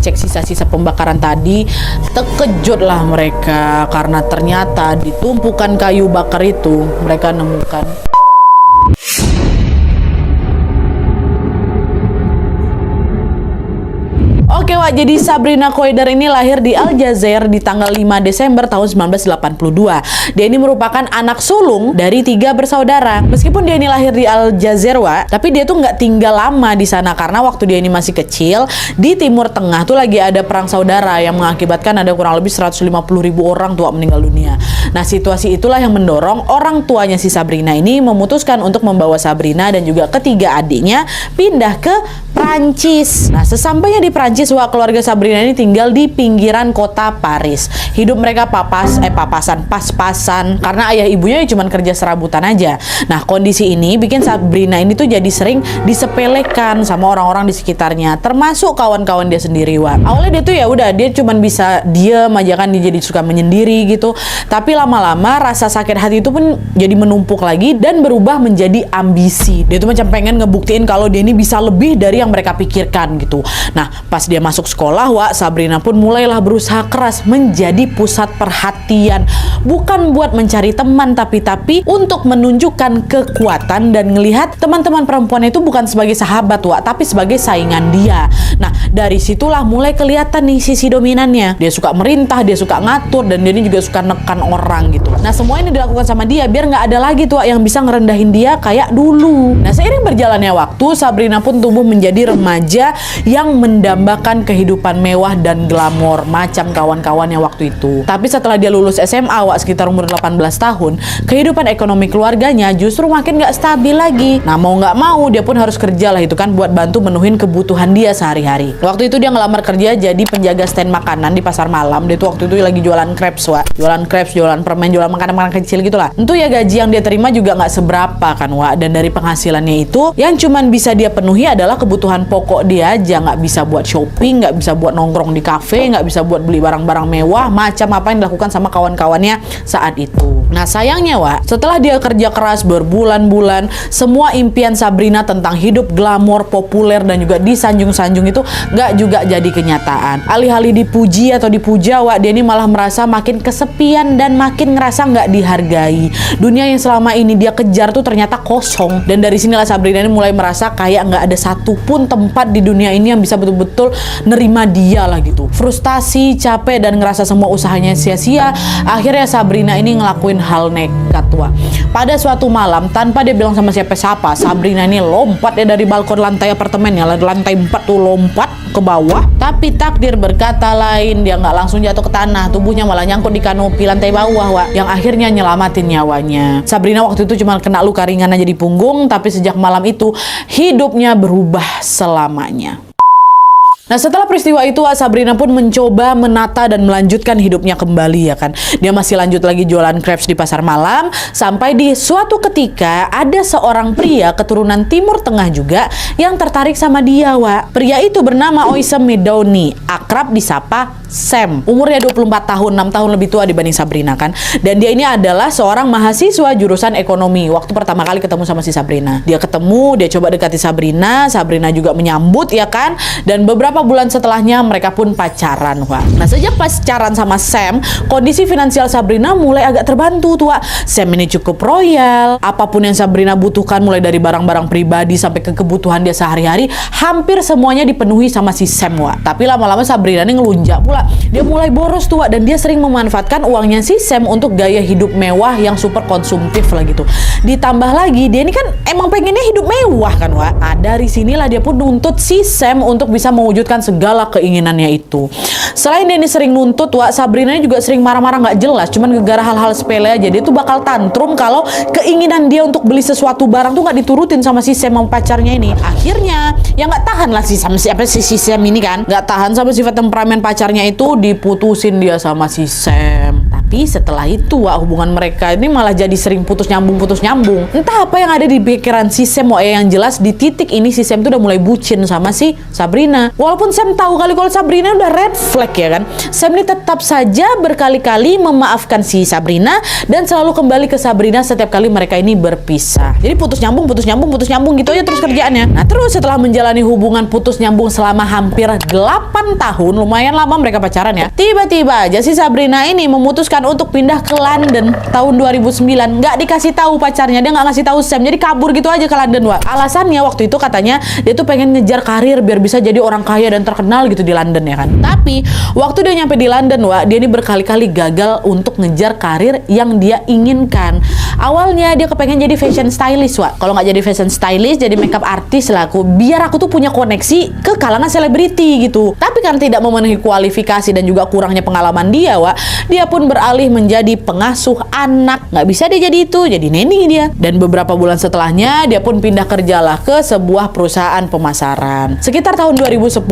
ngecek sisa-sisa pembakaran tadi, terkejutlah mereka karena ternyata di tumpukan kayu bakar itu mereka nemukan Oke Wak, jadi Sabrina Koider ini lahir di Aljazair di tanggal 5 Desember tahun 1982. Dia ini merupakan anak sulung dari 3 bersaudara. Meskipun dia ini lahir di Aljazair Wak, tapi dia tuh nggak tinggal lama di sana karena waktu dia ini masih kecil, di Timur Tengah tuh lagi ada perang saudara yang mengakibatkan ada kurang lebih 150.000 orang tua meninggal dunia. Nah, situasi itulah yang mendorong orang tuanya si Sabrina ini memutuskan untuk membawa Sabrina dan juga ketiga adiknya pindah ke Prancis. Nah, sesampainya di Prancis, Wak, keluarga Sabrina ini tinggal di pinggiran kota Paris. Hidup mereka pas-pasan karena ayah ibunya cuma kerja serabutan aja. Nah, kondisi ini bikin Sabrina ini tuh jadi sering disepelekan sama orang-orang di sekitarnya, termasuk kawan-kawan dia sendiri, Wak. Awalnya dia tuh ya udah, dia cuma bisa diem aja kan, dia jadi suka menyendiri gitu. Tapi lama-lama rasa sakit hati itu pun jadi menumpuk lagi dan berubah menjadi ambisi. Dia tuh macam pengen ngebuktiin kalau dia ini bisa lebih dari yang mereka pikirkan gitu. Nah, pas dia masuk sekolah, Wak, Sabrina pun mulailah berusaha keras menjadi pusat perhatian. Bukan buat mencari teman, tapi untuk menunjukkan kekuatan dan ngelihat teman-teman perempuan itu bukan sebagai sahabat, Wak, tapi sebagai saingan dia. Nah, dari situlah mulai kelihatan nih sisi dominannya. Dia suka merintah, dia suka ngatur, dan dia ini juga suka nekan orang gitu. Nah, semua ini dilakukan sama dia biar nggak ada lagi tuh, Wak, yang bisa ngerendahin dia kayak dulu. Nah, seiring berjalannya waktu, Sabrina pun tumbuh menjadi remaja yang mendambakan kehidupan mewah dan glamor macam kawan-kawannya waktu itu. Tapi setelah dia lulus SMA, Wak, sekitar umur 18 tahun, kehidupan ekonomi keluarganya justru makin nggak stabil lagi. Nah, mau nggak mau dia pun harus kerja lah itu kan buat bantu menuhin kebutuhan dia sehari-hari. Waktu itu dia ngelamar kerja jadi penjaga stand makanan di pasar malam. Dia tuh waktu itu lagi jualan crepes, Wak. Jualan crepes, jualan permen, jualan makanan-makanan kecil gitulah. Tentu ya gaji yang dia terima juga nggak seberapa kan, Wak. Dan dari penghasilannya itu yang cuman bisa dia penuhi adalah kebutuhan pokok dia aja, nggak bisa buat shopping, nggak bisa buat nongkrong di kafe, nggak bisa buat beli barang-barang mewah macam apa yang dilakukan sama kawan-kawannya saat itu. Nah, sayangnya, Wak, setelah dia kerja keras berbulan-bulan, semua impian Sabrina tentang hidup glamor, populer, dan juga disanjung-sanjung itu nggak juga jadi kenyataan. Alih-alih dipuji atau dipuja, Wak, dia ini malah merasa makin kesepian dan makin ngerasa nggak dihargai. Dunia yang selama ini dia kejar tuh ternyata kosong. Dan dari sinilah Sabrina ini mulai merasa kayak nggak ada satupun tempat di dunia ini yang bisa betul-betul nerima dia lah gitu. Frustasi, capek, dan ngerasa semua usahanya sia-sia, akhirnya Sabrina ini ngelakuin hal nekat, Wak. Pada suatu malam, tanpa dia bilang sama siapa-siapa, Sabrina ini lompat ya dari balkon lantai apartemennya, lantai 4 tuh, lompat ke bawah. Tapi takdir berkata lain, dia nggak langsung jatuh ke tanah, tubuhnya malah nyangkut di kanopi lantai bawah, Wak, yang akhirnya nyelamatin nyawanya. Sabrina waktu itu cuma kena luka ringan aja di punggung, tapi sejak malam itu hidupnya berubah selamanya. Nah, setelah peristiwa itu, Sabrina pun mencoba menata dan melanjutkan hidupnya kembali ya kan. Dia masih lanjut lagi jualan crepes di pasar malam, sampai di suatu ketika ada seorang pria keturunan Timur Tengah juga yang tertarik sama dia, Wak. Pria itu bernama Oisem Midoni, akrab disapa Sam. Umurnya 24 tahun, 6 tahun lebih tua dibanding Sabrina kan. Dan dia ini adalah seorang mahasiswa jurusan ekonomi. Waktu pertama kali ketemu sama si Sabrina, dia ketemu, dia coba dekati Sabrina, Sabrina juga menyambut ya kan. Dan beberapa bulan setelahnya mereka pun pacaran, Wak. Nah, sejak pacaran sama Sam, kondisi finansial Sabrina mulai agak terbantu tuh, Wak. Sam ini cukup royal, apapun yang Sabrina butuhkan mulai dari barang-barang pribadi sampai ke kebutuhan dia sehari-hari, hampir semuanya dipenuhi sama si Sam, Wak. Tapi lama-lama Sabrina ini ngelunjak pula. Dia mulai boros tuh, Wak, dan dia sering memanfaatkan uangnya si Sam untuk gaya hidup mewah yang super konsumtif lah gitu. Ditambah lagi dia ini kan emang pengennya hidup mewah kan, Wak. Nah, dari sinilah dia pun nuntut si Sam untuk bisa mewujudkan segala keinginannya itu. Selain dia ini sering nuntut, Wak, Sabrina ini juga sering marah-marah nggak jelas, cuman gara-gara hal-hal sepele aja. Dia tuh bakal tantrum kalau keinginan dia untuk beli sesuatu barang tuh nggak diturutin sama si Sam, sama pacarnya ini. Akhirnya ya nggak tahan lah si Sam ini kan, nggak tahan sama sifat temperamen pacarnya itu, diputusin dia sama si Sam. Tapi setelah itu hubungan mereka ini malah jadi sering putus nyambung. Entah apa yang ada di pikiran si Sam yang jelas di titik ini si Sam tuh udah mulai bucin sama si Sabrina. Walaupun Sam tahu kali kalau Sabrina udah red flag ya kan. Sam ini tetap saja berkali-kali memaafkan si Sabrina dan selalu kembali ke Sabrina setiap kali mereka ini berpisah. Jadi putus nyambung gitu aja terus kerjaannya. Nah terus setelah menjalani hubungan putus nyambung selama hampir 8 tahun, lumayan lama mereka pacaran ya. Tiba-tiba aja si Sabrina ini memutuskan untuk pindah ke London tahun 2009. Nggak dikasih tahu pacarnya, dia nggak ngasih tahu Sam, jadi kabur gitu aja ke London, Wak. Alasannya waktu itu katanya dia tuh pengen ngejar karir biar bisa jadi orang kaya dan terkenal gitu di London ya kan. Tapi waktu dia nyampe di London, Wak, dia ini berkali-kali gagal untuk ngejar karir yang dia inginkan. Awalnya dia kepengen jadi fashion stylist, Wak. Kalau nggak jadi fashion stylist, jadi makeup artist lah aku. Biar aku tuh punya koneksi ke kalangan selebriti gitu. Tapi karena tidak memenuhi kualifikasi dan juga kurangnya pengalaman dia, Wak, dia pun beralih menjadi pengasuh anak. Nggak bisa dia jadi itu, jadi neni dia. Dan beberapa bulan setelahnya dia pun pindah kerjalah ke sebuah perusahaan pemasaran. Sekitar tahun 2010,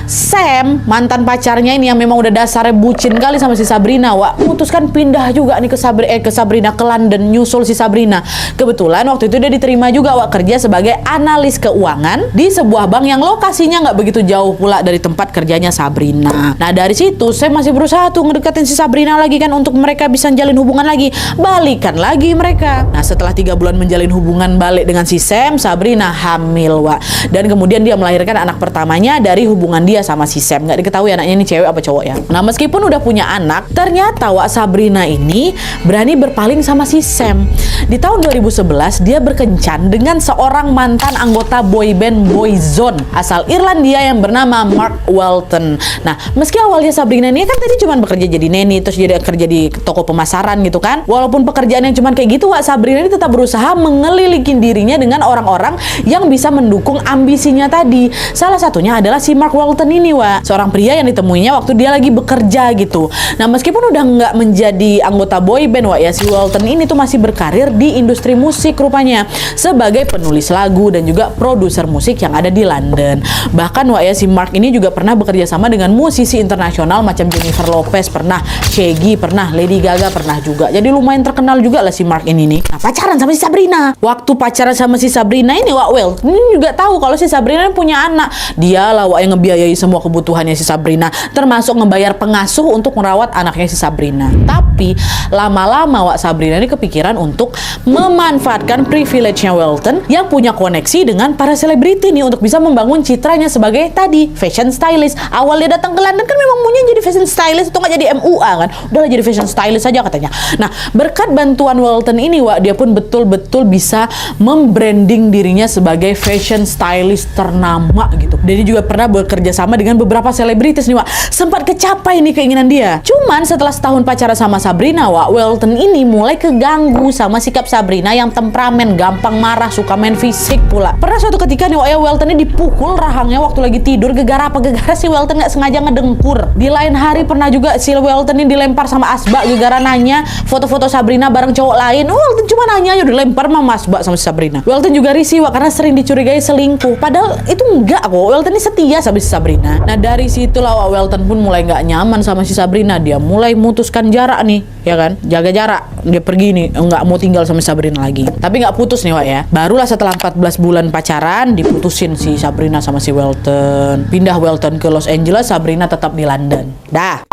Sam, mantan pacarnya ini yang memang udah dasarnya bucin kali sama si Sabrina, Wak, memutuskan pindah juga nih ke Sabrina, ke London, nyusul si Sabrina. Kebetulan waktu itu dia diterima juga, Wak, kerja sebagai analis keuangan di sebuah bank yang lokasinya nggak begitu jauh pula dari tempat kerjanya Sabrina. Nah dari situ Sam masih berusaha tuh ngedeketin si Sabrina lagi kan untuk mereka bisa jalin hubungan lagi, balikan lagi mereka. Nah setelah 3 bulan menjalin hubungan balik dengan si Sam, Sabrina hamil, Wak, dan kemudian dia melahirkan anak pertamanya dari hubungan dia sama si Sam. Nggak diketahui anaknya ini cewek apa cowok ya. Nah meskipun udah punya anak, ternyata, Wak, Sabrina ini berani berpaling sama si Sam. Di tahun 2011 dia berkencan dengan seorang mantan anggota boyband Boyzone asal Irlandia yang bernama Mark Walton. Nah meski awalnya Sabrina ini kan tadi cuma bekerja jadi neni, terus jadi kerja di toko pemasaran gitu kan. Walaupun pekerjaan yang cuma kayak gitu, Wak, Sabrina ini tetap berusaha mengelilikin dirinya dengan orang-orang yang bisa mendukung ambisinya tadi. Salah satunya adalah si Mark Walton ini, Wak, seorang pria yang ditemuinya waktu dia lagi bekerja gitu. Nah meskipun udah nggak menjadi anggota boyband, Wak, ya, si Walton ini tuh masih berkarir di industri musik rupanya sebagai penulis lagu dan juga produser musik yang ada di London. Bahkan, Wak, ya, si Mark ini juga pernah bekerja sama dengan musisi internasional macam Jennifer Lopez pernah, Shaggy pernah, Lady Gaga pernah juga. Jadi lumayan terkenal juga lah si Mark ini nih. Nah pacaran sama si Sabrina. Waktu pacaran sama si Sabrina ini, Wak, ini juga tahu kalau si Sabrina punya anak. Dia lah, Wak, yang ngebiayai semua kebutuhannya si Sabrina, termasuk ngebayar pengasuh untuk merawat anaknya si Sabrina. Tapi lama-lama, Wak, Sabrina ini kepikiran untuk memanfaatkan privilege-nya Walton yang punya koneksi dengan para selebriti nih untuk bisa membangun citranya sebagai tadi fashion stylist. Awal dia datang ke London kan memang maunya jadi fashion stylist itu nggak jadi MUA kan, udahlah jadi fashion stylist saja katanya. Nah berkat bantuan Walton ini, Wak, dia pun betul-betul bisa membranding dirinya sebagai fashion stylist ternama gitu. Dan dia juga pernah bekerja sama dengan beberapa selebritis nih, Wak. Sempat kecapai nih keinginan dia. Cuman setelah setahun pacaran sama Sabrina, Wak, Walton ini mulai keganggu sama sikap Sabrina yang temperamen, gampang marah, suka main fisik pula. Pernah suatu ketika nih, Wak, ya, Walton ini dipukul rahangnya waktu lagi tidur. Gegara apa? Gegara si Walton nggak sengaja ngedengkur. Di lain hari pernah juga si Walton ini dilempar sama Asbak gegara nanya foto-foto Sabrina bareng cowok lain. Walton cuma nanya aja dilempar sama Asbak sama si Sabrina. Walton juga risih, Wak, karena sering dicurigai selingkuh. Padahal itu enggak kok. Walton ini setia sama si Sabrina. Nah dari situlah, Wak, Walton pun mulai nggak nyaman sama si Sabrina. Dia mulai memutuskan jarak nih, ya kan? Jaga jarak. Dia pergi nih, nggak mau tinggal sama Sabrina lagi. Tapi nggak putus nih, Wak, ya. Barulah setelah 14 bulan pacaran diputusin si Sabrina sama si Walton. Pindah Walton ke Los Angeles, Sabrina tetap di London. Dah.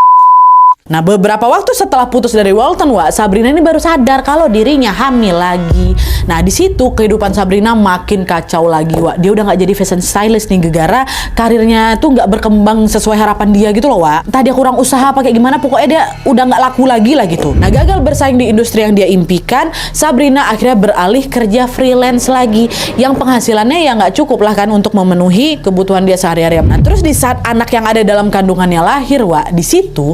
Nah beberapa waktu setelah putus dari Walton, Wak, Sabrina ini baru sadar kalau dirinya hamil lagi. Nah di situ kehidupan Sabrina makin kacau lagi, Wak. Dia udah nggak jadi fashion stylist nih, gegara karirnya tuh nggak berkembang sesuai harapan dia gitu loh, Wak. Entah dia kurang usaha apa kayak gimana, pokoknya dia udah nggak laku lagi lah gitu. Nah gagal bersaing di industri yang dia impikan, Sabrina akhirnya beralih kerja freelance lagi yang penghasilannya ya nggak cukup lah kan untuk memenuhi kebutuhan dia sehari-hari. Nah terus di saat anak yang ada dalam kandungannya lahir, Wak, di situ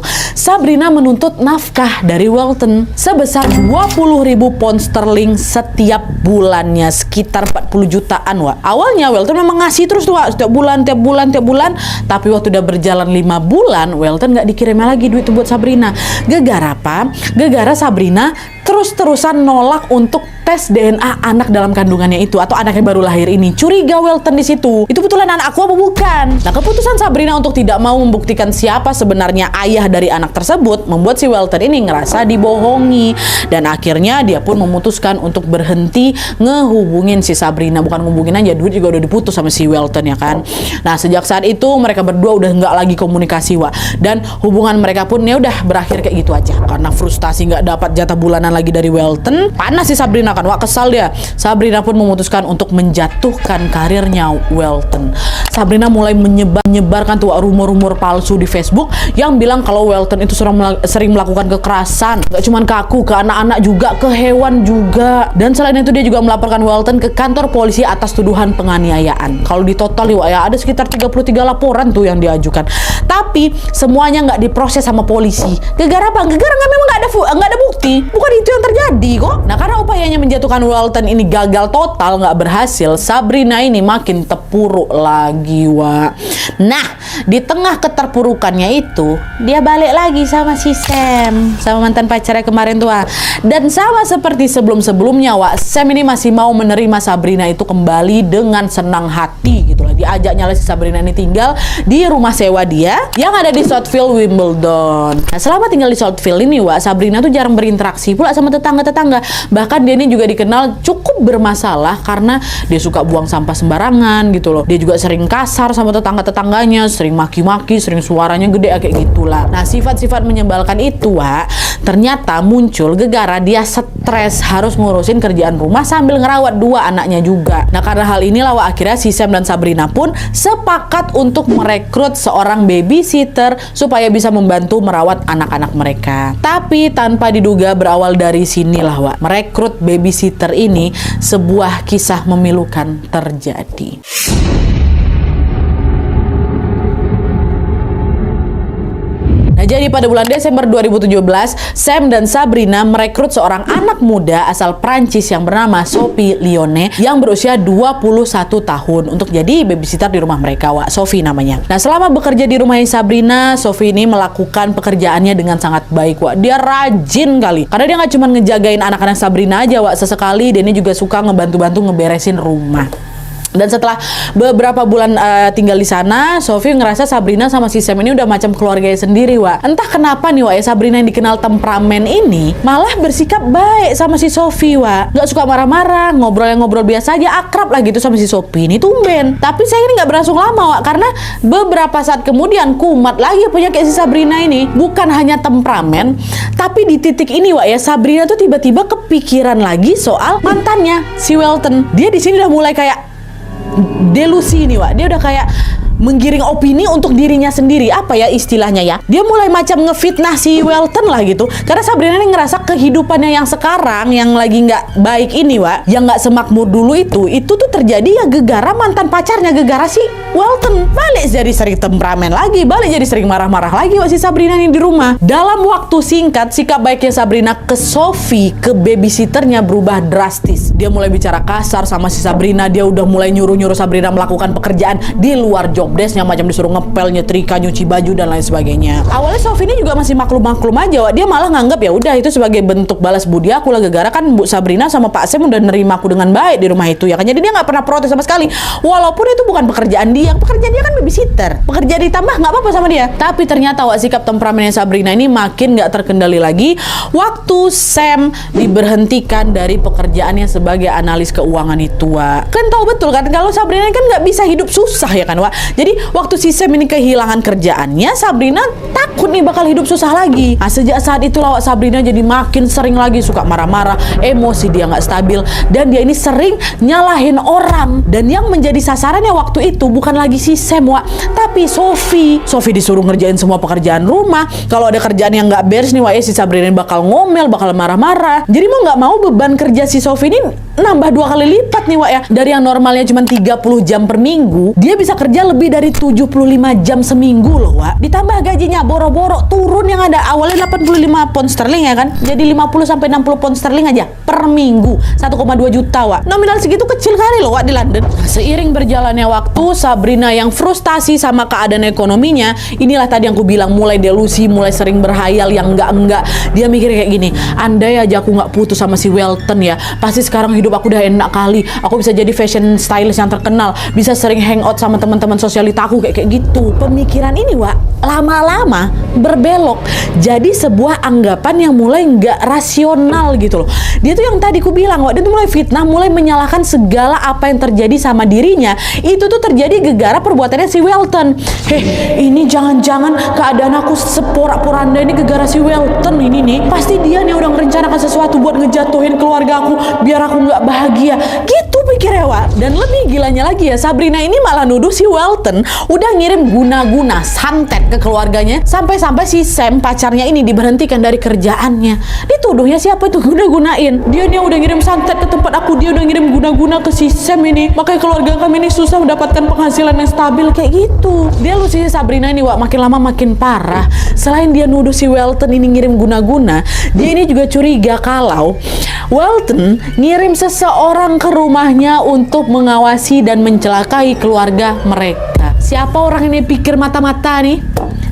Sabrina menuntut nafkah dari Walton sebesar 20.000 pound sterling setiap bulannya, sekitar 40 jutaan, Wak. Awalnya Walton memang ngasih terus tuh, Wak, setiap bulan, tapi waktu udah berjalan 5 bulan, Walton nggak dikirimnya lagi duit buat Sabrina. Gegara apa? Gegara Sabrina terus-terusan nolak untuk tes DNA anak dalam kandungannya itu atau anak yang baru lahir ini. Curiga Welton di situ. Itu betulan anak aku apa bukan? Nah, keputusan Sabrina untuk tidak mau membuktikan siapa sebenarnya ayah dari anak tersebut membuat si Welton ini ngerasa dibohongi, dan akhirnya dia pun memutuskan untuk berhenti ngehubungin si Sabrina. Bukan ngehubungin aja, duit juga udah diputus sama si Welton ya kan. Nah, sejak saat itu mereka berdua udah nggak lagi komunikasi, Wak, dan hubungan mereka pun ya udah berakhir kayak gitu aja karena frustasi nggak dapat jatah bulanan lagi dari Welton. Panas si Sabrina kan, Wak, kesal dia. Sabrina pun memutuskan untuk menjatuhkan karirnya Welton. Sabrina mulai menyebarkan tuh rumor-rumor palsu di Facebook yang bilang kalau Welton itu sering melakukan kekerasan, gak cuma ke aku, ke anak-anak juga, ke hewan juga. Dan selain itu dia juga melaporkan Welton ke kantor polisi atas tuduhan penganiayaan. Kalau di total ya ada sekitar 33 laporan tuh yang diajukan. Tapi semuanya nggak diproses sama polisi. Gara-gara apa? Gara-gara memang nggak ada bukti. Bukan itu yang terjadi kok. Nah, karena upayanya menjatuhkan Welton ini gagal total, nggak berhasil, Sabrina ini makin terpuruk lagi, Wak. Nah, di tengah keterpurukannya itu, dia balik lagi sama si Sam, sama mantan pacarnya kemarin tuh, Wak. Dan sama seperti sebelum-sebelumnya, Wak, Sam ini masih mau menerima Sabrina itu kembali dengan senang hati gitu lah. Diajaknya si Sabrina ini tinggal di rumah sewa dia yang ada di Southfield, Wimbledon. Nah, selama tinggal di Southfield ini, Wak, Sabrina tuh jarang berinteraksi pula sama tetangga-tetangga. Bahkan dia ini juga dikenal cukup bermasalah karena dia suka buang sampah sembarangan gitu loh. Dia juga sering kasar sama tetangga-tetangganya, sering maki-maki, sering suaranya gede kayak gitulah. Nah, sifat-sifat menyebalkan itu, Wak, ternyata muncul gara-gara dia stres harus ngurusin kerjaan rumah sambil ngerawat dua anaknya juga. Nah, karena hal inilah, Wak, akhirnya si Sam dan Sabrina pun sepakat untuk merekrut seorang babysitter supaya bisa membantu merawat anak-anak mereka. Tapi tanpa diduga berawal dari sinilah, Wak, merekrut babysitter ini sebuah kisah memilukan terjadi. Nah, jadi pada bulan Desember 2017, Sam dan Sabrina merekrut seorang anak muda asal Prancis yang bernama Sophie Lyonne yang berusia 21 tahun untuk jadi babysitter di rumah mereka, Wak. Sophie namanya. Nah, selama bekerja di rumah Sabrina, Sophie ini melakukan pekerjaannya dengan sangat baik, Wak. Dia rajin kali. Karena dia nggak cuma ngejagain anak-anak Sabrina aja, Wak. Sesekali dia ini juga suka ngebantu-bantu ngeberesin rumah. Dan setelah beberapa bulan tinggal di sana, Sophie ngerasa Sabrina sama si Sam ini udah macam keluarganya sendiri, Wak. Entah kenapa nih, Wak, ya, Sabrina yang dikenal temperamen ini malah bersikap baik sama si Sophie, Wak. Gak suka marah-marah, ngobrol biasa aja, akrab lah gitu sama si Sophie ini, tumben. Tapi saya ini gak berlangsung lama, Wak, karena beberapa saat kemudian kumat lagi penyakit si Sabrina ini. Bukan hanya temperamen, tapi di titik ini, Wak, ya, Sabrina tuh tiba-tiba kepikiran lagi soal mantannya, si Welton. Dia di sini udah mulai kayak delusi nih, Wak. Dia udah kayak menggiring opini untuk dirinya sendiri. Apa ya istilahnya ya? Dia mulai macam ngefitnah si Welton lah gitu. Karena Sabrina ini ngerasa kehidupannya yang sekarang yang lagi nggak baik ini, Wak, yang nggak semakmur dulu itu tuh terjadi ya gegara mantan pacarnya, gegara si Welton. Balik jadi sering temperamen lagi, balik jadi sering marah-marah lagi, Wak, si Sabrina ini di rumah. Dalam waktu singkat, sikap baiknya Sabrina ke Sophie, ke babysitternya, berubah drastis. Dia mulai bicara kasar sama si Sabrina. Dia udah mulai nyuruh Sabrina melakukan pekerjaan di luar job desknya, macam disuruh ngepel, nyetrika, nyuci baju dan lain sebagainya. Awalnya Sophie ini juga masih maklum-maklum aja, Wak. Dia malah nganggap ya udah itu sebagai bentuk balas budi aku lah, gara-gara kan Bu Sabrina sama Pak Sam udah nerima aku dengan baik di rumah itu ya kan. Jadi dia nggak pernah protes sama sekali. Walaupun itu bukan pekerjaan dia kan babysitter. Pekerjaan ditambah nggak apa-apa sama dia. Tapi ternyata, Wak, sikap temperamennya Sabrina ini makin nggak terkendali lagi waktu Sam diberhentikan dari pekerjaannya sebagai analis keuangan itu, Wak. Kan tahu betul kan kalau Sabrina kan nggak bisa hidup susah ya kan, Wak. Jadi waktu si Sam ini kehilangan kerjaannya, Sabrina takut nih bakal hidup susah lagi. Nah, sejak saat itulah, Wak, Sabrina jadi makin sering lagi suka marah-marah, emosi dia nggak stabil, dan dia ini sering nyalahin orang. Dan yang menjadi sasarannya waktu itu bukan lagi si Sam, Wak, tapi Sophie. Sophie disuruh ngerjain semua pekerjaan rumah. Kalau ada kerjaan yang nggak beres nih, Wak, ya, si Sabrina bakal ngomel, bakal marah-marah. Jadi mau nggak mau beban kerja si Sophie ini nambah 2 kali lipat nih, Wak, ya. Dari yang normalnya cuma 30 jam per minggu, dia bisa kerja lebih dari 75 jam seminggu loh, Wak. Ditambah gajinya boro-boro turun, yang ada awalnya 85 pound sterling ya kan, jadi 50 sampai 60 pound sterling aja per minggu, 1,2 juta, Wak. Nominal segitu kecil kali loh, Wak, di London. Seiring berjalannya waktu, Sabrina yang frustasi sama sama keadaan ekonominya, inilah tadi yang aku bilang, mulai delusi, mulai sering berhayal yang enggak. Dia mikir kayak gini, andai aja aku nggak putus sama si Welton ya, pasti sekarang hidup aku udah enak kali. Aku bisa jadi fashion stylist yang terkenal, bisa sering hangout sama teman-teman sosialita aku kayak gitu. Pemikiran ini, Wak, lama-lama berbelok jadi sebuah anggapan yang mulai nggak rasional gitu loh. Dia tuh yang tadi ku bilang, Wak, dia tuh mulai fitnah, mulai menyalahkan segala apa yang terjadi sama dirinya. Itu tuh terjadi gegara perbuatannya si Welton. Ini jangan-jangan keadaan aku seporak-poranda ini gegara si Welton ini nih. Pasti dia nih udah merencanakan sesuatu buat ngejatuhin keluarga aku biar aku nggak bahagia. Gitu pikirnya, Wak. Dan lebih gilanya lagi ya, Sabrina ini malah nuduh si Welton udah ngirim guna-guna santet ke keluarganya, sampai-sampai si Sam pacarnya ini diberhentikan dari kerjaannya. Dituduhnya siapa itu guna-gunain. Dia nih udah ngirim santet ke tempat aku, dia udah ngirim guna-guna ke si Sam ini. Makanya keluarga kami ini susah mendapatkan penghasilan yang stabil kayak gitu. Dia si Sabrina ini, Wak, makin lama makin parah. Selain dia nuduh si Welton ini ngirim guna-guna, dia ini juga curiga kalau Welton ngirim seseorang ke rumahnya untuk mengawasi dan mencelakai keluarga mereka. Siapa orang ini pikir mata-mata nih?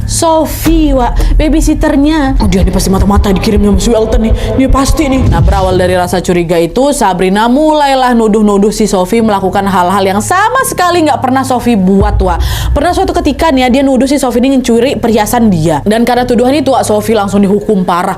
Sophie, Wak, babysitternya. Oh, dia nih pasti mata-mata dikirim sama si Welton nih. Dia pasti nih. Nah, berawal dari rasa curiga itu, Sabrina mulailah nuduh-nuduh si Sophie melakukan hal-hal yang sama sekali nggak pernah Sophie buat, Wak. Pernah suatu ketika nih, dia nuduh si Sophie ini mencuri perhiasan dia. Dan karena tuduhan itu, Wak, Sophie langsung dihukum parah.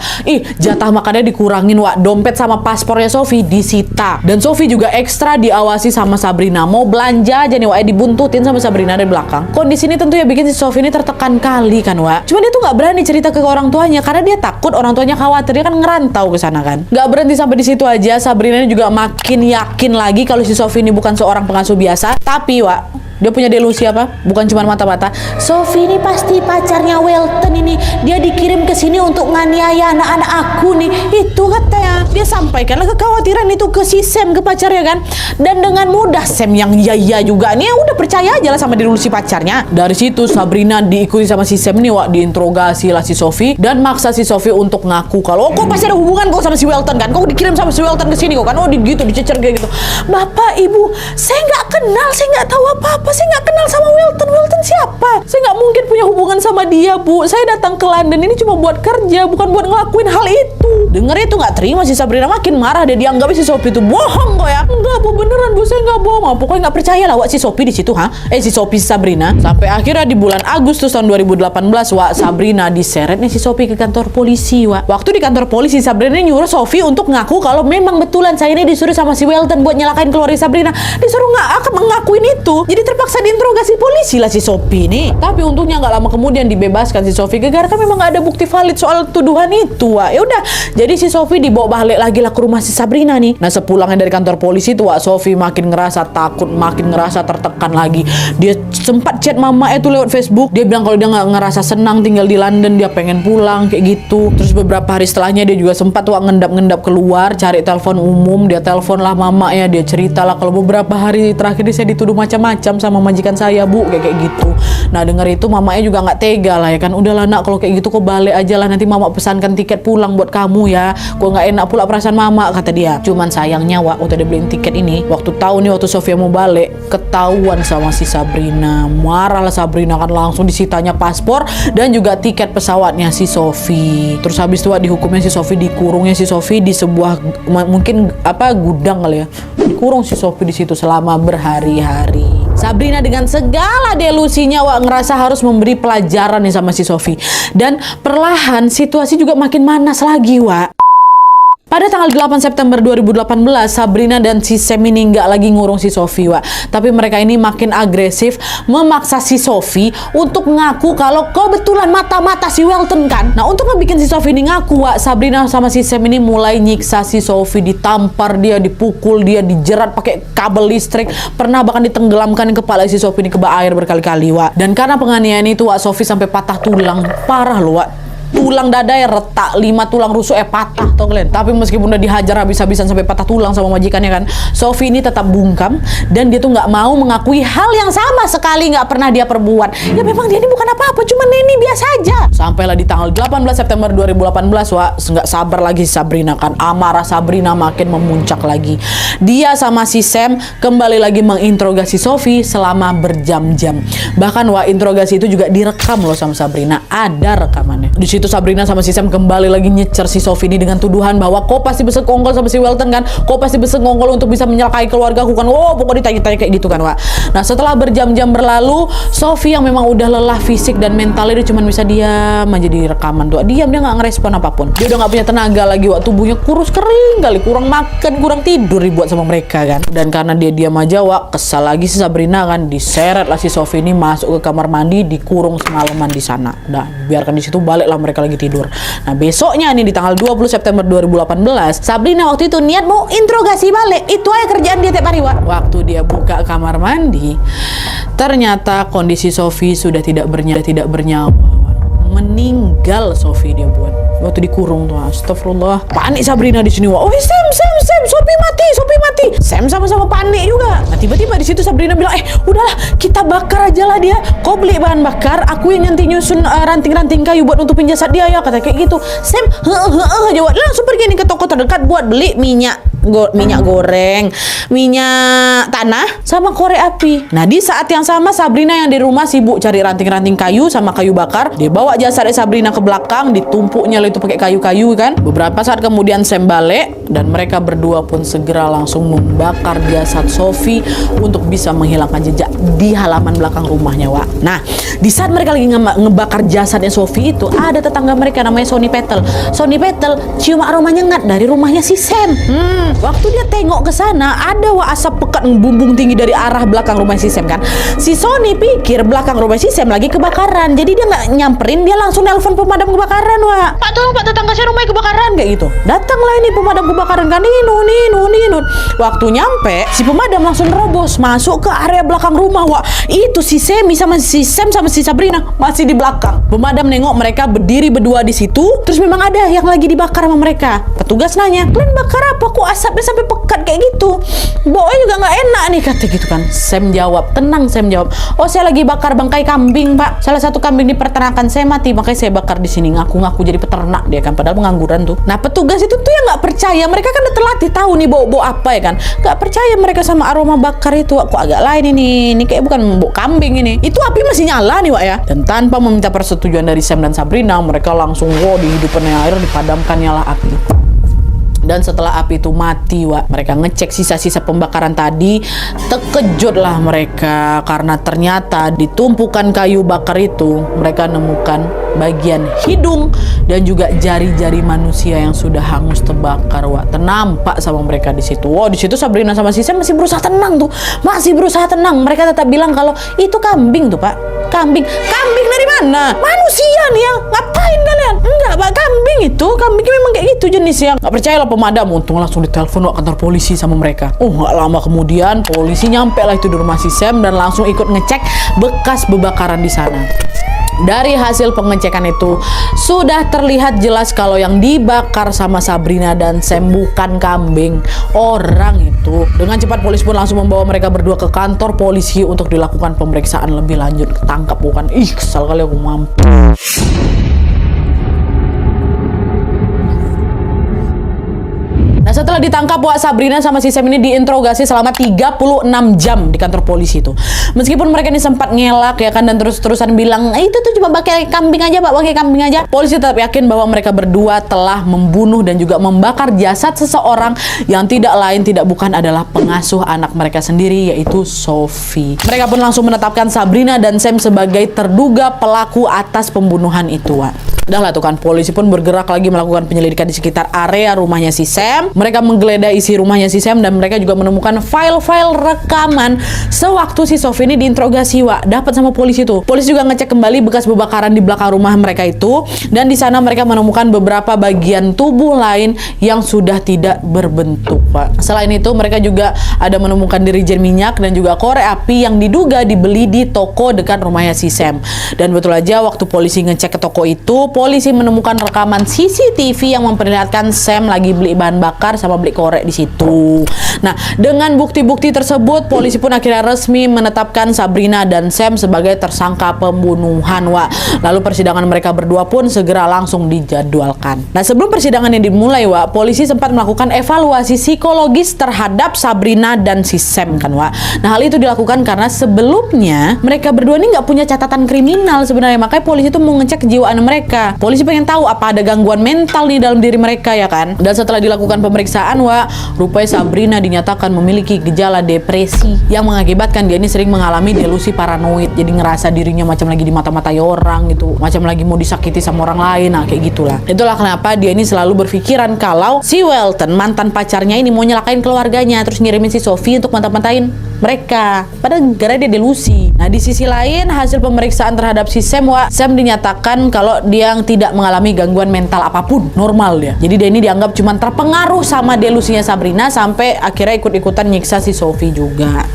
Jatah makannya dikurangin, Wak. Dompet sama paspornya Sophie disita. Dan Sophie juga ekstra diawasi sama Sabrina. Mau belanja aja nih, Wak, dibuntutin sama Sabrina dari belakang. Kondisi ini tentu ya bikin si Sophie ini tertekan kali kan, Wak. Cuma dia tuh nggak berani cerita ke orang tuanya karena dia takut orang tuanya khawatir. Dia kan ngerantau ke sana kan. Nggak berhenti sampai di situ aja, Sabrina ini juga makin yakin lagi kalau si Sophie ini bukan seorang pengasuh biasa. Tapi, Wak, dia punya delusi apa? Bukan cuma mata-mata. Sophie ini pasti pacarnya Welton ini. Dia dikirim ke sini untuk nganiaya anak-anak aku nih. Itu katanya. Dia sampaikanlah kekhawatiran itu ke si Sam, ke pacarnya kan. Dan dengan mudah Sam yang iya juga nih udah percaya aja lah sama delusi pacarnya. Dari situ Sabrina diikuti sama si Sam nih, Wak, diinterogasi lah si Sophie dan maksa si Sophie untuk ngaku kalau kok pasti ada hubungan kok sama si Welton kan. Kok dikirim sama si Welton ke sini kok kan. Gitu dicecer kayak gitu. Bapak, Ibu, saya nggak kenal, saya nggak tahu apa-apa. Saya nggak kenal sama Welton. Welton siapa? Saya nggak mungkin punya hubungan sama dia, Bu. Saya datang ke London ini cuma buat kerja, bukan buat ngelakuin hal itu. Denger itu nggak terima si Sabrina, makin marah. Dia dianggap si Sophie itu bohong kok ya. Enggak, Bu, beneran, Bu, saya nggak bohong. Pokoknya nggak percaya lah, Wak, si Sophie di situ, si Sophie, si Sabrina. Sampai akhirnya di bulan Agustus tahun 2018, Wak, Sabrina diseret nih si Sophie ke kantor polisi, Wak. Waktu di kantor polisi, Sabrina nyuruh Sophie untuk ngaku kalau memang betulan saya ini disuruh sama si Welton buat nyelakain keluarga Sabrina. Disuruh akan mengakuin itu. Jadi terpaksa diinterogasi polisi lah si Sophie nih. Tapi untungnya nggak lama kemudian dibebaskan si Sophie gegara kan memang nggak ada bukti valid soal tuduhan itu, Wak. Ya udah, jadi si Sophie dibawa balik lagi lah ke rumah si Sabrina nih. Nah, sepulangnya dari kantor polisi tuh, Wak, Sophie makin ngerasa takut, makin ngerasa tertekan lagi. Dia sempat chat mama itu lewat Facebook. Dia bilang kalau dia nggak ngerasa senang tinggal di London, dia pengen pulang kayak gitu. Terus beberapa hari setelahnya dia juga sempat tuh ngendap-ngendap keluar cari telepon umum. Dia telepon lah mama ya, dia cerita lah kalau beberapa hari terakhir ini saya dituduh macam-macam sama majikan saya, Bu, kayak gitu. Nah, denger itu mamanya juga nggak tega lah ya kan. Udahlah nak, kalau kayak gitu kok balik aja lah, nanti mama pesankan tiket pulang buat kamu ya. Kok nggak enak pula perasaan mama, kata dia. Cuman sayangnya, Wak, waktu dia beliin tiket ini, waktu tahu nih waktu Sofia mau balik, ketahuan sama si Sabrina. Marah lah Sabrina kan, langsung disitanya paspor dan juga tiket pesawatnya si Sophie. Terus habis itu, Wak, dihukumnya si Sophie, dikurungnya si Sophie di sebuah mungkin gudang kali ya. Dikurung si Sophie di situ selama berhari-hari. Sabrina dengan segala delusinya, Wak, ngerasa harus memberi pelajaran nih sama si Sophie. Dan perlahan situasi juga makin manas lagi, Wak. Pada tanggal 8 September 2018, Sabrina dan si Sam ini nggak lagi ngurung si Sophie, Wak. Tapi mereka ini makin agresif, memaksa si Sophie untuk ngaku kalau kebetulan mata-mata si Welton kan. Nah, untuk ngebikin si Sophie ini ngaku, Wak, Sabrina sama si Sam ini mulai nyiksa si Sophie, ditampar dia, dipukul dia, dijerat pakai kabel listrik. Pernah bahkan ditenggelamkan kepala si Sophie ini ke bawah air berkali-kali, Wak. Dan karena penganiayaan itu, Wak, Sophie sampai patah tulang. Parah loh, Wak. tulang dadanya retak, 5 tulang rusuk patah tau kalian. Tapi meskipun udah dihajar habis-habisan sampai patah tulang sama majikannya kan, Sophie ini tetap bungkam dan dia tuh nggak mau mengakui hal yang sama sekali nggak pernah dia perbuat. Ya memang dia ini bukan apa-apa, cuma ini biasa aja. Sampailah di tanggal 18 September 2018, wah nggak sabar lagi Sabrina kan, amarah Sabrina makin memuncak lagi. Dia sama si Sam kembali lagi menginterogasi Sophie selama berjam-jam. Bahkan wah interogasi itu juga direkam loh sama Sabrina, ada rekamannya. Di situ Sabrina sama si Sam kembali lagi nyecer si Sophie ini dengan tuduhan bahwa kau pasti bersekongkol sama si Welton kan, kau pasti bersekongkol untuk bisa menyalakai keluarga aku kan. Oh pokoknya ditanya-tanya kayak gitu kan wah. Nah setelah berjam-jam berlalu, Sophie yang memang udah lelah fisik dan mentalnya dia cuma bisa diam aja di rekaman tuh. Diam, dia nggak ngerespon apapun. Dia udah nggak punya tenaga lagi wah, tubuhnya kurus kering kali, kurang makan, kurang tidur dibuat sama mereka kan. Dan karena dia diam aja wah, kesal lagi si Sabrina kan, diseret lah si Sophie ini masuk ke kamar mandi, dikurung semalaman di sana. Udah biarkan di situ, baliklah mereka lagi tidur. Nah besoknya nih di tanggal 20 September 2018, Sabrina waktu itu niat mau interogasi balik. Itu aja kerjaan dia tiap hari wah. Waktu dia buka kamar mandi, ternyata kondisi Sophie sudah tidak bernyawa. Meninggal Sophie dia buat waktu dikurung tuh. Astagfirullah. Panik Sabrina di sini wah. Oh Sam, Sophie mati. Sam sama-sama panik juga. Nah tiba-tiba di situ Sabrina bilang, udahlah kita bakar aja lah dia. Kau beli bahan bakar, aku yang nanti nyusun ranting-ranting kayu buat nutupin jasad dia ya, kata kayak gitu. Sam jawab langsung pergi nih ke toko terdekat buat beli minyak goreng, minyak tanah, sama korek api. Nah di saat yang sama Sabrina yang di rumah sibuk cari ranting-ranting kayu sama kayu bakar. Dia bawa jasadnya Sabrina ke belakang, ditumpuknya itu pakai kayu-kayu kan. Beberapa saat kemudian Sam balik dan mereka berdua pun segera langsung membakar jasad Sophie untuk bisa menghilangkan jejak di halaman belakang rumahnya wak. Nah di saat mereka lagi ngebakar jasadnya Sophie itu, ada tetangga mereka namanya Sonny Petel cium aroma nyengat dari rumahnya si Sam. Waktu dia tengok ke sana, ada asap pekat bumbung tinggi dari arah belakang rumah si Sam kan. Si Sonny pikir belakang rumah si Sam lagi kebakaran, jadi dia nggak nyamperin, dia langsung nelpon pemadam kebakaran wah. Pak tolong pak, tetangga saya rumahnya kebakaran kayak gitu. Datanglah ini pemadam kebakaran kan, ninu. Waktu nyampe, si pemadam langsung nerobos masuk ke area belakang rumah wah. Itu si Sammy sama si Sam sama si Sabrina masih di belakang. Pemadam nengok mereka berdiri berdua di situ, terus memang ada yang lagi dibakar sama mereka. Petugas nanya, kalian bakar apa kok asapnya sampai pekat kayak gitu? Baunya juga nggak enak nih kata gitu kan. Sam jawab, oh saya lagi bakar bangkai kambing pak, salah satu kambing di peternakan saya mati, makanya saya bakar di sini. Ngaku jadi peternak dia kan, padahal pengangguran tuh. Nah petugas itu tuh yang nggak percaya, mereka kan udah terlatih tahu nih bau apa ya kan, nggak percaya mereka sama aroma bakar itu. Kok agak lain ini kayak bukan bau kambing ini. Itu api masih nyala nih wak ya. Dan tanpa meminta persetujuan dari Sam dan Sabrina, mereka langsung dihidupkan air, dipadamkannya lah api. Dan setelah api itu mati, mereka ngecek sisa-sisa pembakaran tadi. Terkejutlah mereka karena ternyata di tumpukan kayu bakar itu mereka nemukan bagian hidung dan juga jari-jari manusia yang sudah hangus terbakar. Ternampak sama mereka di situ. Di situ Sabrina sama si Sam masih berusaha tenang. Mereka tetap bilang kalau itu kambing tuh pak. Kambing dari mana? Manusia nih yang ngapain kalian? Enggak pak, kambingnya memang kayak gitu jenisnya. Nggak percaya lah pemadam, untung langsung ditelepon kantor polisi sama mereka. Nggak lama kemudian polisi nyampe lah itu di rumah si Sam dan langsung ikut ngecek bekas bebakaran di sana. Dari hasil pengecekan itu sudah terlihat jelas kalau yang dibakar sama Sabrina dan Sam bukan kambing, orang itu. Dengan cepat polisi pun langsung membawa mereka berdua ke kantor polisi untuk dilakukan pemeriksaan lebih lanjut. Ketangkap bukan? Kesal kali aku mampus. Nah setelah ditangkap Sabrina sama si Sam ini diinterogasi selama 36 jam di kantor polisi itu. Meskipun mereka ini sempat ngelak ya kan dan terus-terusan bilang itu tuh cuma pakai kambing aja pak, polisi tetap yakin bahwa mereka berdua telah membunuh dan juga membakar jasad seseorang yang tidak lain tidak bukan adalah pengasuh anak mereka sendiri, yaitu Sophie. Mereka pun langsung menetapkan Sabrina dan Sam sebagai terduga pelaku atas pembunuhan itu. Udah lah tuh kan, polisi pun bergerak lagi melakukan penyelidikan di sekitar area rumahnya si Sam. Mereka menggeledah isi rumahnya si Sam dan mereka juga menemukan file-file rekaman sewaktu si Sophie ini diinterogasi dapat sama polisi tuh. Polisi juga ngecek kembali bekas bebakaran di belakang rumah mereka itu, dan di sana mereka menemukan beberapa bagian tubuh lain yang sudah tidak berbentuk Selain itu mereka juga ada menemukan dirijen minyak dan juga korek api yang diduga dibeli di toko dekat rumahnya si Sam. Dan betul aja waktu polisi ngecek ke toko itu, polisi menemukan rekaman CCTV yang memperlihatkan Sam lagi beli bahan bakar sama beli korek di situ. Nah, dengan bukti-bukti tersebut, polisi pun akhirnya resmi menetapkan Sabrina dan Sam sebagai tersangka pembunuhan, Wak. Lalu persidangan mereka berdua pun segera langsung dijadwalkan. Nah, sebelum persidangan yang dimulai, Wak, polisi sempat melakukan evaluasi psikologis terhadap Sabrina dan si Sam kan, Wak. Nah, hal itu dilakukan karena sebelumnya mereka berdua ini nggak punya catatan kriminal sebenarnya, makanya polisi itu mau ngecek kejiwaan mereka. Polisi pengen tahu apa ada gangguan mental nih dalam diri mereka ya kan. Dan setelah dilakukan pemeriksaan, Wak, rupanya Sabrina dinyatakan memiliki gejala depresi yang mengakibatkan dia ini sering mengalami delusi paranoid. Jadi ngerasa dirinya macam lagi dimata-matai orang gitu, macam lagi mau disakiti sama orang lain. Nah, kayak gitulah. Itulah kenapa dia ini selalu berpikiran kalau si Welton, mantan pacarnya ini, mau nyelakain keluarganya, terus ngirimin si Sophie untuk mantap-mantain mereka. Padahal gara dia delusi. Nah, di sisi lain, hasil pemeriksaan terhadap si Sam, Wak, Sam dinyatakan kalau dia yang tidak mengalami gangguan mental apapun, normal dia. Jadi dia ini dianggap cuma terpengaruh sama delusinya Sabrina sampai akhirnya ikut-ikutan nyiksa si Sophie juga.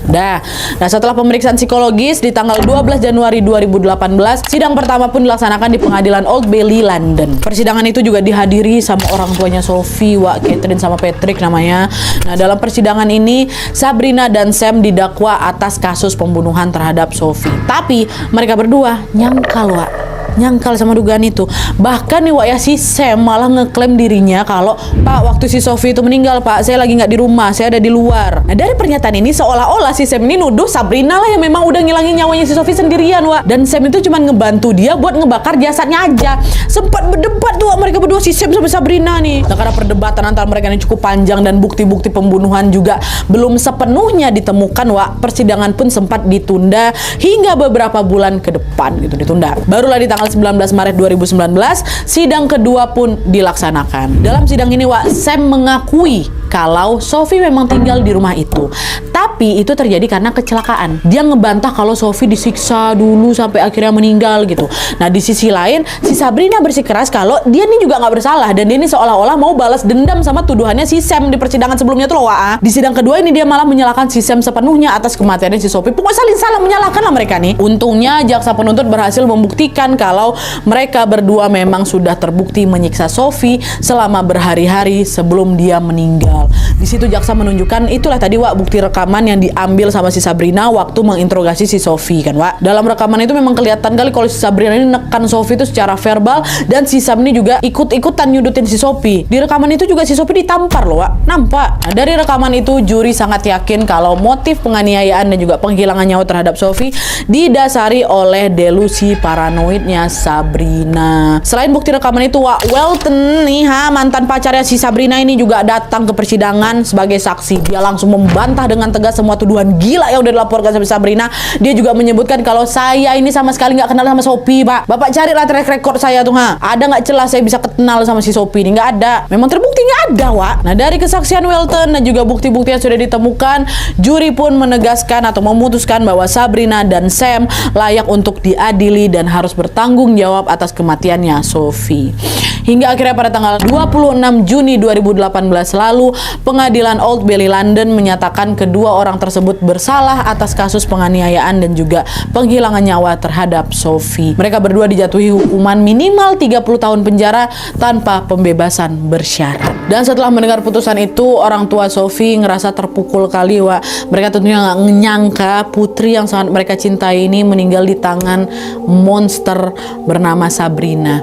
Nah, setelah pemeriksaan psikologis di tanggal 12 Januari 2018, sidang pertama pun dilaksanakan di pengadilan Old Bailey, London. Persidangan itu juga dihadiri sama orang tuanya Sophie, Wak, Catherine sama Patrick namanya. Nah, dalam persidangan ini, Sabrina dan Sam didakwa atas kasus pembunuhan terhadap Sophie. Tapi mereka berdua nyangkal, Wak. Nyangkal sama dugaan itu. Bahkan nih, Wak, ya, si Sam malah ngeklaim dirinya kalau, "Pak, waktu si Sophie itu meninggal, Pak, saya lagi nggak di rumah, saya ada di luar." Nah, dari pernyataan ini seolah-olah si Sam ini nuduh Sabrina lah yang memang udah ngilangin nyawanya si Sophie sendirian, Wak. Dan Sam itu cuma ngebantu dia buat ngebakar jasadnya aja. Sempat berdebat tuh, Wak, mereka berdua, si Sam sama Sabrina nih. Nah, karena perdebatan antara mereka ini cukup panjang dan bukti-bukti pembunuhan juga belum sepenuhnya ditemukan, Wak, persidangan pun sempat ditunda hingga beberapa bulan ke depan gitu, ditunda. Barulah di tanggal 19 Maret 2019, sidang kedua pun dilaksanakan. Dalam sidang ini, Wak, Sam mengakui kalau Sophie memang tinggal di rumah itu. Tapi itu terjadi karena kecelakaan. Dia ngebantah kalau Sophie disiksa dulu sampai akhirnya meninggal gitu. Nah, di sisi lain, si Sabrina bersikeras kalau dia ini juga nggak bersalah dan dia ini seolah-olah mau balas dendam sama tuduhannya si Sam di persidangan sebelumnya tuh loh, Wak. Di sidang kedua ini dia malah menyalahkan si Sam sepenuhnya atas kematiannya si Sophie. Pokoknya saling menyalahkan lah mereka nih. Untungnya jaksa penuntut berhasil membuktikan kalau mereka berdua memang sudah terbukti menyiksa Sophie selama berhari-hari sebelum dia meninggal. Di situ jaksa menunjukkan itulah tadi, Wak, bukti rekaman yang diambil sama si Sabrina waktu menginterogasi si Sophie kan, Wak. Dalam rekaman itu memang kelihatan kali kalau si Sabrina ini nekan Sophie itu secara verbal dan si Sam ini juga ikut-ikutan nyudutin si Sophie. Di rekaman itu juga si Sophie ditampar loh, Wak. Nampak. Nah, dari rekaman itu juri sangat yakin kalau motif penganiayaan dan juga penghilangan nyawa terhadap Sophie didasari oleh delusi paranoidnya Sabrina. Selain bukti rekaman itu, Wak, Welton nih, mantan pacarnya si Sabrina ini juga datang ke persidangan sebagai saksi. Dia langsung membantah dengan tegas semua tuduhan gila yang udah dilaporkan sama Sabrina. Dia juga menyebutkan kalau saya ini sama sekali nggak kenal sama Sophie, Pak. Bapak carilah track record saya tuh, ada nggak celah saya bisa kenal sama si Sophie ini? Nggak ada. Memang terbukti nggak ada, Wak. Nah, dari kesaksian Welton dan juga bukti-bukti yang sudah ditemukan, juri pun menegaskan atau memutuskan bahwa Sabrina dan Sam layak untuk diadili dan harus bertanggung jawab atas kematiannya Sophie. Hingga akhirnya pada tanggal 26 Juni 2018 lalu, pengadilan Old Bailey, London menyatakan kedua orang tersebut bersalah atas kasus penganiayaan dan juga penghilangan nyawa terhadap Sophie. Mereka berdua dijatuhi hukuman minimal 30 tahun penjara tanpa pembebasan bersyarat. Dan setelah mendengar putusan itu, orang tua Sophie ngerasa terpukul kali, Wak. Mereka tentunya nggak nyangka putri yang sangat mereka cintai ini meninggal di tangan monster bernama Sabrina.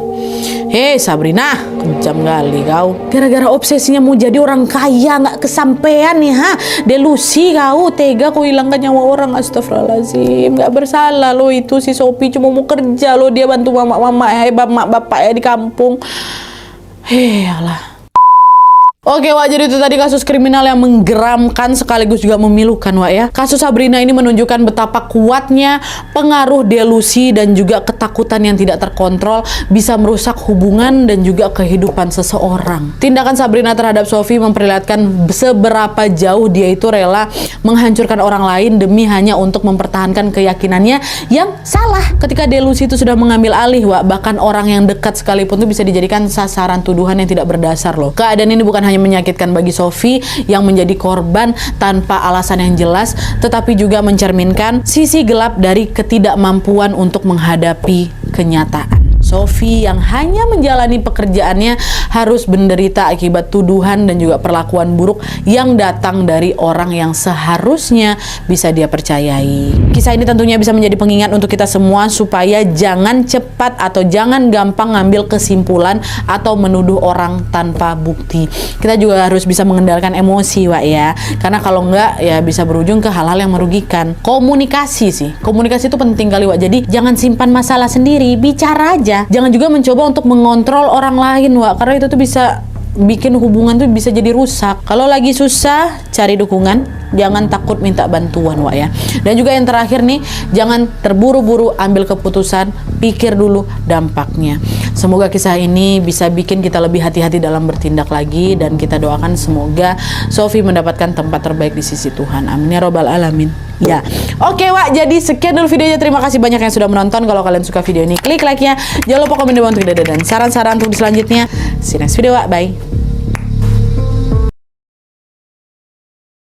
Hei Sabrina, kejam kali kau. Gara-gara obsesinya mau jadi orang kaya nggak kesampean nih, delusi kau, tega kau hilangkan nyawa orang. Astagfirullahaladzim, nggak bersalah lo itu, si Sophie cuma mau kerja lo, dia bantu mama-mama bapak ya di kampung. Hei alah. Oke, Wak, jadi itu tadi kasus kriminal yang menggeramkan sekaligus juga memilukan, Wak, ya. Kasus Sabrina ini menunjukkan betapa kuatnya pengaruh delusi dan juga ketakutan yang tidak terkontrol bisa merusak hubungan dan juga kehidupan seseorang. Tindakan Sabrina terhadap Sophie memperlihatkan seberapa jauh dia itu rela menghancurkan orang lain demi hanya untuk mempertahankan keyakinannya yang salah. Ketika delusi itu sudah mengambil alih, Wak, bahkan orang yang dekat sekalipun itu bisa dijadikan sasaran tuduhan yang tidak berdasar loh. Keadaan ini bukan hanya menyakitkan bagi Sophie yang menjadi korban tanpa alasan yang jelas, tetapi juga mencerminkan sisi gelap dari ketidakmampuan untuk menghadapi kenyataan. Sophie yang hanya menjalani pekerjaannya harus menderita akibat tuduhan dan juga perlakuan buruk yang datang dari orang yang seharusnya bisa dia percayai. Kisah ini tentunya bisa menjadi pengingat untuk kita semua supaya jangan cepat atau jangan gampang ngambil kesimpulan atau menuduh orang tanpa bukti. Kita juga harus bisa mengendalikan emosi, Wak, ya. Karena kalau enggak ya bisa berujung ke hal-hal yang merugikan. Komunikasi sih. Komunikasi itu penting kali, Wak. Jadi jangan simpan masalah sendiri, bicara aja. Jangan juga mencoba untuk mengontrol orang lain, Wak. Karena itu tuh bisa bikin hubungan tuh bisa jadi rusak. Kalau lagi susah, cari dukungan, jangan takut minta bantuan, Wak, ya. Dan juga yang terakhir nih, jangan terburu-buru ambil keputusan, pikir dulu dampaknya. Semoga kisah ini bisa bikin kita lebih hati-hati dalam bertindak lagi, dan kita doakan semoga Sophie mendapatkan tempat terbaik di sisi Tuhan. Amin ya robbal alamin. Ya, oke, Wak, jadi sekian dulu videonya. Terima kasih banyak yang sudah menonton. Kalau kalian suka video ini, klik like-nya. Jangan lupa komen di bawah untuk ide dan saran-saran untuk selanjutnya. See you next video, Wak. Bye.